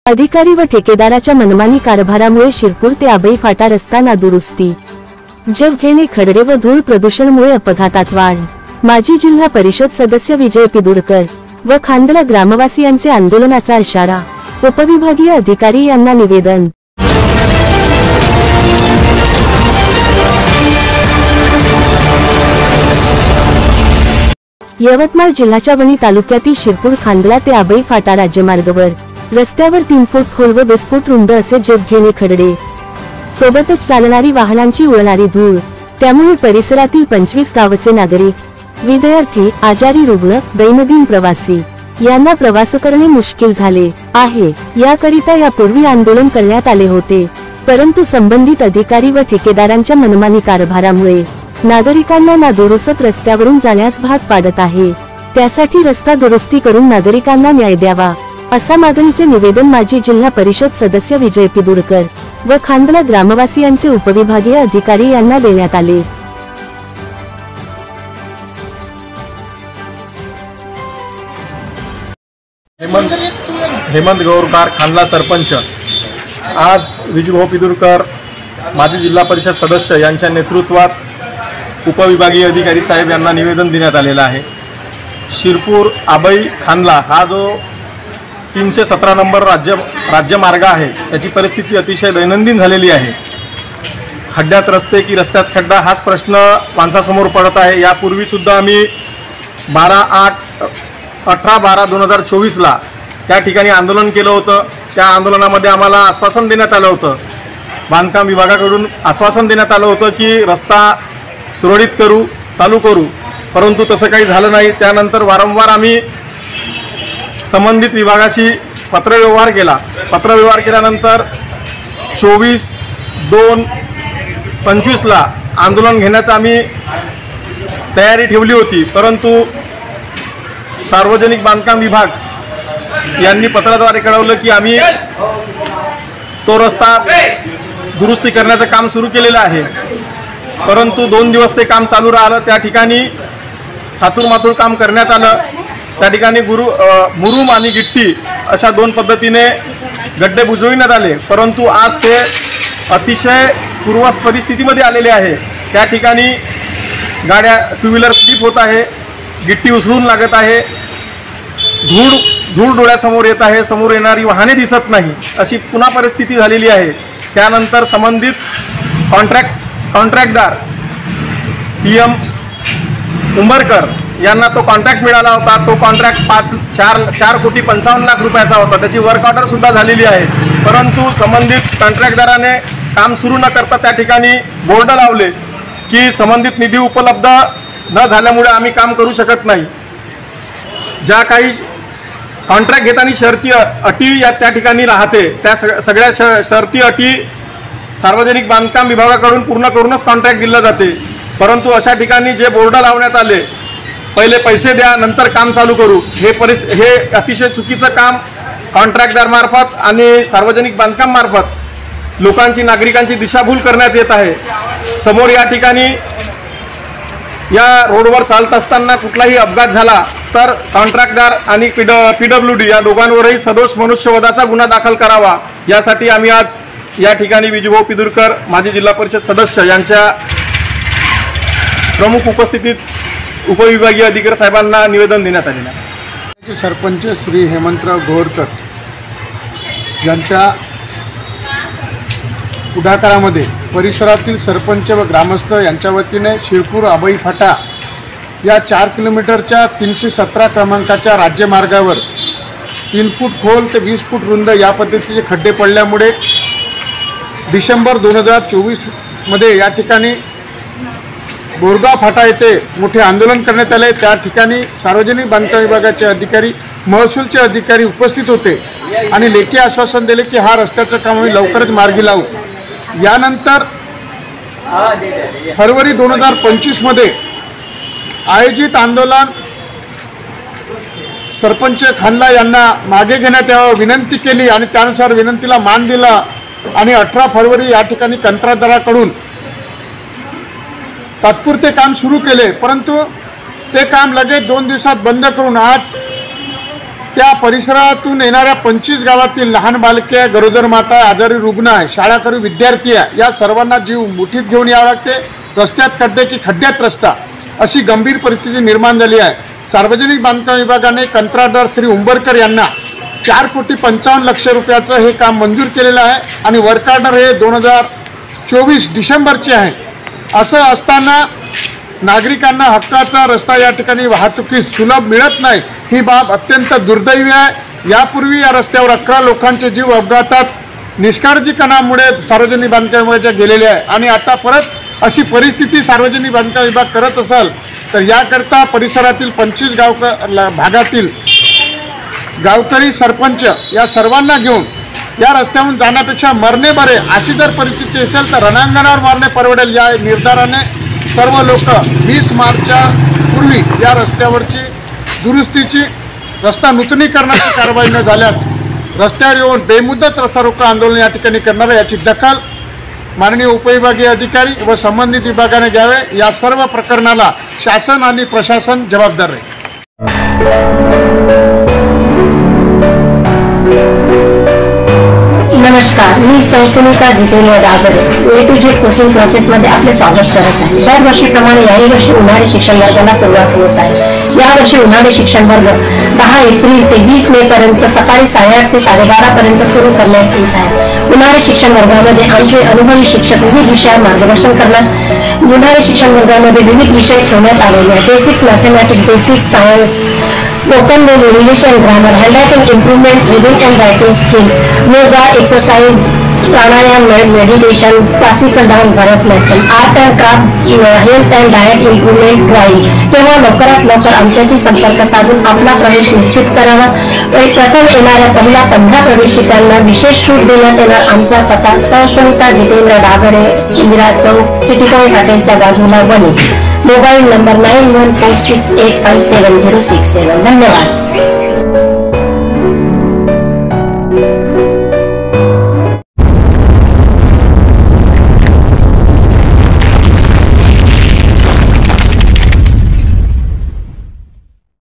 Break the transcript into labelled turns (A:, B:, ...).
A: अधिकारी व ठेकेदाराच्या मनमानी कारभारामुळे शिरपूर ते आबई फाटा रस्ता नादुरुस्ती, जवखेडे खडरे व धूळ प्रदूषणामुळे अपघातात वाढ। माजी जिल्हा परिषद सदस्य विजय पिदुरकर व खांदला ग्रामवासियांचे आंदोलनाचा इशारा, उपविभागीय अधिकारी यांना निवेदन। यवतमाळ जिल्ह्याच्या वणी तालुक्यातील शिरपूर खांदला ते आबई फाटा राज्यमार्गावर रस्त्यावर 3 फूट खोल व 20 फूट रुंद असे जवखेडे खडरे, सोबतच चालणारी वाहनांची उडणारी धूळ, त्यामुळे परिसरातील 25 गावचे नागरिक, विद्यार्थी, आजारी रुग्ण, दैनंदिन प्रवासी यांना प्रवास करणे मुश्किल झाले आहे। याकरिता यापूर्वी आंदोलन करण्यात आले होते, परंतु संबंधित अधिकारी व ठेकेदारांच्या मनमानी कारभारामुळे नागरिकांना नादुरुस्त रस्त्यावरून जाण्यास भाग पाडत आहे। त्यासाठी रस्ता दुरुस्ती करून नागरिकांना न्याय द्यावा, असा मागणीचे निवेदन माजी जिल्हा परिषद सदस्य विजय पिदुरकर व खांदला ग्रामवासियांचे उपविभागीय अधिकारी यांना देण्यात आले।
B: हेमंत गौरकार, खांदला सरपंच। आज विजय पिदुरकर माजी जिल्हा परिषद सदस्य यांच्या नेतृत्वात उपविभागीय अधिकारी साहेब यांना निवेदन देण्यात आलेलं आहे। शिरपूर आबई खांदला हा जो 317 नंबर राज्यमार्ग आहे, त्याची परिस्थिती अतिशय दैनंदिन झालेली आहे। खड्ड्यात रस्ते की रस्त्यात खड्डा हाच प्रश्न माणसासमोर पडत आहे। यापूर्वी सुद्धा आम्ही 18/12/2024 ला त्या ठिकाणी आंदोलन केलं होतं। त्या आंदोलनामध्ये आम्हाला आश्वासन देण्यात आलं होतं, बांधकाम विभागाकडून आश्वासन देण्यात आलं होतं की रस्ता सुरळीत चालू करू, परंतु तसं काही झालं नाही। त्यानंतर वारंवार आम्ही संबंधित विभागाशी पत्रव्यवहार केला। पत्रव्यवहार केल्यानंतर 24/2/25 ला आंदोलन घेण्यात आम्ही तयारी ठेवली होती, परंतु सार्वजनिक बांधकाम विभाग यांनी पत्राद्वारे कळवलं की आम्ही तो रस्ता दुरुस्ती करण्याचं काम सुरू केलेलं आहे, परंतु 2 दिवस ते काम चालू राहिलं। त्या ठिकाणी थातूरमातूर काम करण्यात आलं। त्या ठिकाणी मुरुम आणि गिट्टी अशा 2 पद्धतीने गड्डे बुजविण्यात आले, परंतु आज ते अतिशय पूर्व परिस्थितीमध्ये आलेले आहे। त्या ठिकाणी गाड्या 2 व्हीलर स्लिप होत आहे, गिट्टी उसळून लागत आहे, धूळ डोळ्यासमोर येत आहे, समोर येणारी वाहने दिसत नाही, अशी पुन्हा परिस्थिती झालेली आहे। त्यानंतर संबंधित कॉन्ट्रॅक्टदार PM उंबरकर यांना तो कॉन्ट्रॅक्ट मिळाला होता। तो कॉन्ट्रॅक्ट 4 कोटी 55 लाख रुपयाचा होता। त्याची वर्क ऑर्डर सुद्धा झालेली आहे, परंतु संबंधित कॉन्ट्रॅक्टदाराने काम सुरू न करता त्या ठिकाणी बोर्ड लावले की संबंधित निधी उपलब्ध न झाल्यामुळे आम्ही काम करू शकत नाही। ज्या काही कॉन्ट्रॅक्ट घेताना शर्ती अटी या त्या ठिकाणी राहते, त्या सगळ्या शर्ती अटी सार्वजनिक बांधकाम विभागाकडून पूर्ण करूनच कॉन्ट्रॅक्ट दिलं जाते, परंतु अशा ठिकाणी जे बोर्ड लावण्यात आले, पहिले पैसे द्या नंतर काम चालू करू, हे अतिशय चुकीचं काम कॉन्ट्रॅक्टदार मार्फत आणि सार्वजनिक बांधकाम मार्फत लोकांची, नागरिकांची दिशाभूल करण्यात येत आहे। समोर या ठिकाणी या रोडवर चालत असताना कुठलाही अपघात झाला तर कॉन्ट्रॅक्टदार आणि PWD या दोघांवरही सदोष मनुष्यवधाचा गुन्हा दाखल करावा, यासाठी आम्ही आज या ठिकाणी विजय पिदुरकर माजी जिल्हा परिषद सदस्य यांच्या प्रमुख उपस्थितीत उपविभागीय अधिकारी साहेबांना निवेदन देण्यात आलेलं आहे।
C: सरपंच श्री हेमंतराव गौरकर यांच्या पुढाकारामध्ये परिसरातील सरपंच व ग्रामस्थ यांच्या वतीने शिरपूर आबई फाटा या 4 किलोमीटरच्या 317 क्रमांकाच्या राज्यमार्गावर 3 फूट खोल ते 20 फूट रुंद या पद्धतीचे खड्डे पडल्यामुळे डिसेंबर 2024 मध्ये या ठिकाणी बोरगाव फाटा येथे मोठे आंदोलन करण्यात आले। त्या ठिकाणी सार्वजनिक बांधकाम विभागाचे अधिकारी, महसूलचे अधिकारी उपस्थित होते आणि लेखी आश्वासन दिले की हा रस्त्याचं काम आम्ही लवकरच मार्गी लावू। यानंतर फरवरी 2025 मध्ये आयोजित आंदोलन सरपंच खांदला यांना मागे घेण्यात यावं विनंती केली आणि त्यानुसार विनंतीला मान दिला आणि 18 फरवरी या ठिकाणी कंत्राटदाराकडून तात्पुरते काम सुरू केले, परंतु ते काम लगेच 2 दिवसात बंद करून आज त्या परिसरातून येणाऱ्या 25 गावातील लहान बालके, गरोदर माता, आजारी रुग्ण आहे, शाळाकरू विद्यार्थी आहे, या सर्वांना जीव मुठीत घेऊन यावं लागते. रस्त्यात खड्डे की खड्ड्यात रस्ता, अशी गंभीर परिस्थिती निर्माण झाली आहे. सार्वजनिक बांधकाम विभागाने कंत्राटदार श्री उंबरकर यांना 4,55,00,000 रुपयाचं हे काम मंजूर केलेलं आहे आणि वर्क ऑर्डर हे 2024 डिसेंबरचे आहे. असं असताना नागरिकांना हक्काचा रस्ता या ठिकाणी वाहतुकीस सुलभ मिळत नाही, ही बाब अत्यंत दुर्दैवी आहे. यापूर्वी या रस्त्यावर 11 लोकांचे जीव अपघातात निष्काळजीपणामुळे सार्वजनिक बांधकाम विभागाच्या गेलेले आहे आणि आता परत अशी परिस्थिती सार्वजनिक बांधकाम विभाग करत असेल तर याकरता परिसरातील 25 भागातील गावकरी, सरपंच या सर्वांना घेऊन या रस्त्यावरून जाण्यापेक्षा मरणे बरे, अशी जर परिस्थिती असेल तर रणांगणावर मारणे परवडेल या निर्धाराने सर्व लोक 20 मार्चच्या पूर्वी या रस्त्यावरची दुरुस्तीची, रस्ता नूतनीकरणाची कारवाई न झाल्यास रस्त्यावर येऊन बेमुदत रस्ता रोको आंदोलन या ठिकाणी करणार आहे. याची दखल माननीय उपविभागीय अधिकारी व संबंधित विभागाने घ्यावे. या सर्व प्रकरणाला शासन आणि प्रशासन जबाबदार आहे.
D: नमस्कार, मी Sunita Jitendra Dagre A to Z coaching क्लासेसमध्ये आपले स्वागत करत आहे. दरवर्षीप्रमाणे याही वर्षी उन्हाळी शिक्षण वर्गाला सुरुवात होत आहे. यावर्षी उन्हाळी शिक्षण वर्ग 10 एप्रिल ते 20 मे पर्यंत सकाळी 8:30 ते 12:30 पर्यंत सुरू करण्यात येत आहे. उन्हाळी शिक्षण वर्गामध्ये आमचे अनुभवी शिक्षक विविध विषयावर मार्गदर्शन करणार. उन्हाळी शिक्षण वर्गामध्ये विविध विषय ठेवण्यात आलेले आहेत. Basics mathematics, basic science, spoken language, English and grammar, handwriting improvement, reading and writing skill, yoga, exercise, pranayama, meditation, classical dance, Bharatanatyam, art and craft, health and diet improvement, drawing. तेव्हा लवकरात लवकर आमच्याशी संपर्क साधून आपला प्रवेश निश्चित करावा. प्रथम येणाऱ्या पहिल्या 15 प्रवेशिकांना विशेष सूट देण्यात येणार. आमचा पत्ता सुनीता जितेंद्र डागरे, इंदिरा चौक, सिटी पॉइंट हॉटेलच्या बाजूला, वणी. Mobile number 9146857067. धन्यवाद.